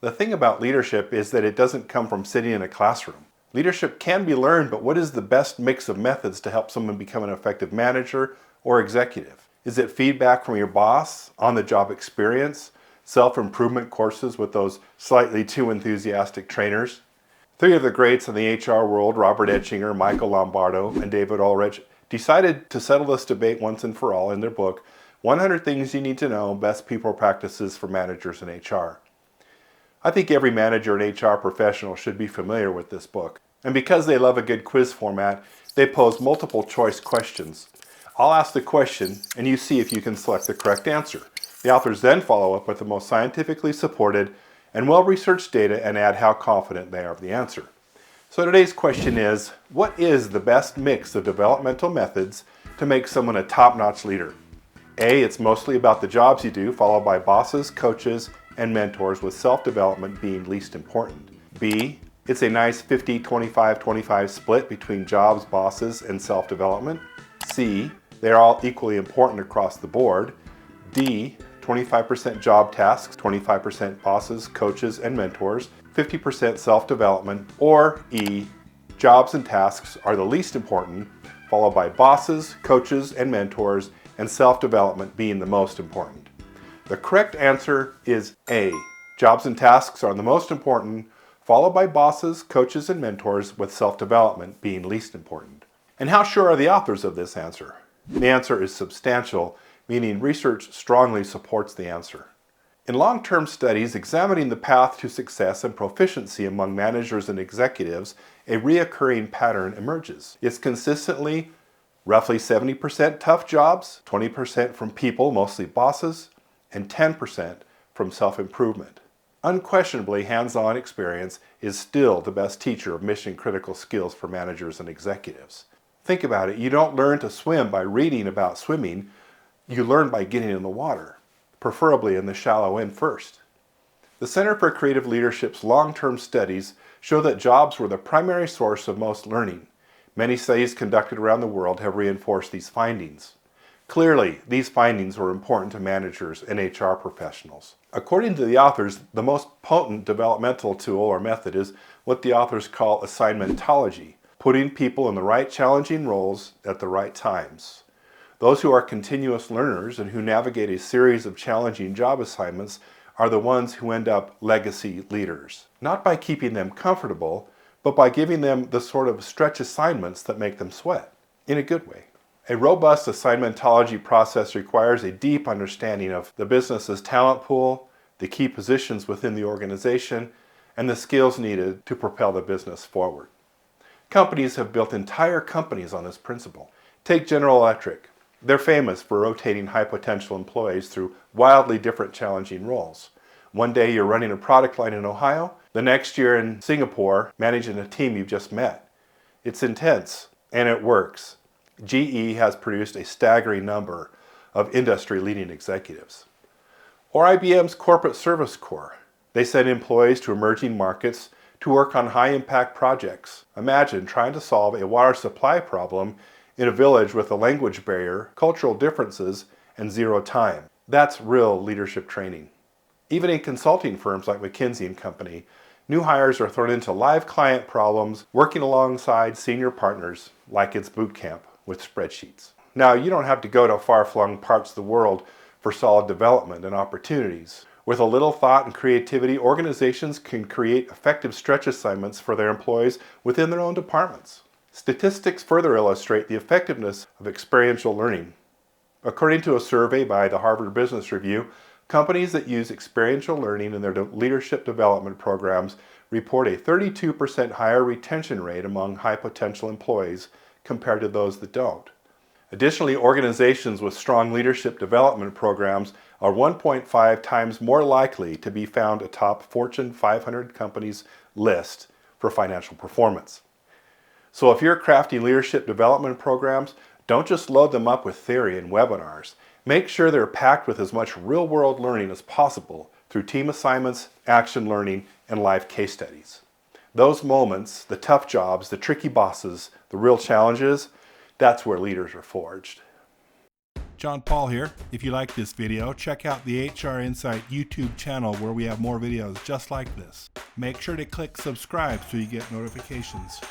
The thing about leadership is that it doesn't come from sitting in a classroom. Leadership can be learned, but what is the best mix of methods to help someone become an effective manager or executive? Is it feedback from your boss, on-the-job experience, self-improvement courses with those slightly too enthusiastic trainers? Three of the greats in the HR world, Robert Etchinger, Michael Lombardo, and David Ulrich, decided to settle this debate once and for all in their book, 100 Things You Need to Know, Best People Practices for Managers in HR. I think every manager and HR professional should be familiar with this book. And because they love a good quiz format, they pose multiple choice questions. I'll ask the question, and you see if you can select the correct answer. The authors then follow up with the most scientifically supported and well-researched data and add how confident they are of the answer. So today's question is, what is the best mix of developmental methods to make someone a top-notch leader? A, it's mostly about the jobs you do, followed by bosses, coaches, and mentors, with self-development being least important. B, it's a nice 50-25-25 split between jobs, bosses, and self-development. C, they're all equally important across the board. D, 25% job tasks, 25% bosses, coaches, and mentors, 50% self-development. Or E, jobs and tasks are the least important, followed by bosses, coaches, and mentors, and self-development being the most important. The correct answer is A. Jobs and tasks are the most important, followed by bosses, coaches, and mentors, with self-development being least important. And how sure are the authors of this answer? The answer is substantial, meaning research strongly supports the answer. In long-term studies examining the path to success and proficiency among managers and executives, a reoccurring pattern emerges. It's consistently roughly 70% tough jobs, 20% from people, mostly bosses, and 10% from self-improvement. Unquestionably, hands-on experience is still the best teacher of mission-critical skills for managers and executives. Think about it. You don't learn to swim by reading about swimming. You learn by getting in the water, preferably in the shallow end first. The Center for Creative Leadership's long-term studies show that jobs were the primary source of most learning. Many studies conducted around the world have reinforced these findings. Clearly, these findings were important to managers and HR professionals. According to the authors, the most potent developmental tool or method is what the authors call Assignmentology, putting people in the right challenging roles at the right times. Those who are continuous learners and who navigate a series of challenging job assignments are the ones who end up legacy leaders. Not by keeping them comfortable, but by giving them the sort of stretch assignments that make them sweat, in a good way. A robust assignmentology process requires a deep understanding of the business's talent pool, the key positions within the organization, and the skills needed to propel the business forward. Companies have built entire companies on this principle. Take General Electric. They're famous for rotating high-potential employees through wildly different challenging roles. One day you're running a product line in Ohio, the next year in Singapore managing a team you've just met. It's intense, and it works. GE has produced a staggering number of industry-leading executives. Or IBM's Corporate Service Corps. They send employees to emerging markets to work on high-impact projects. Imagine trying to solve a water supply problem in a village with a language barrier, cultural differences, and zero time. That's real leadership training. Even in consulting firms like McKinsey & Company, new hires are thrown into live client problems, working alongside senior partners like it's boot camp with spreadsheets. Now, you don't have to go to far-flung parts of the world for solid development and opportunities. With a little thought and creativity, organizations can create effective stretch assignments for their employees within their own departments. Statistics further illustrate the effectiveness of experiential learning. According to a survey by the Harvard Business Review, companies that use experiential learning in their leadership development programs report a 32% higher retention rate among high-potential employees compared to those that don't. Additionally, organizations with strong leadership development programs are 1.5 times more likely to be found atop Fortune 500 companies' list for financial performance. So if you're crafting leadership development programs, don't just load them up with theory and webinars. Make sure they're packed with as much real-world learning as possible through team assignments, action learning, and live case studies. Those moments, the tough jobs, the tricky bosses, the real challenges, that's where leaders are forged. John Paul here. If you like this video, check out the HR Insight YouTube channel where we have more videos just like this. Make sure to click subscribe so you get notifications.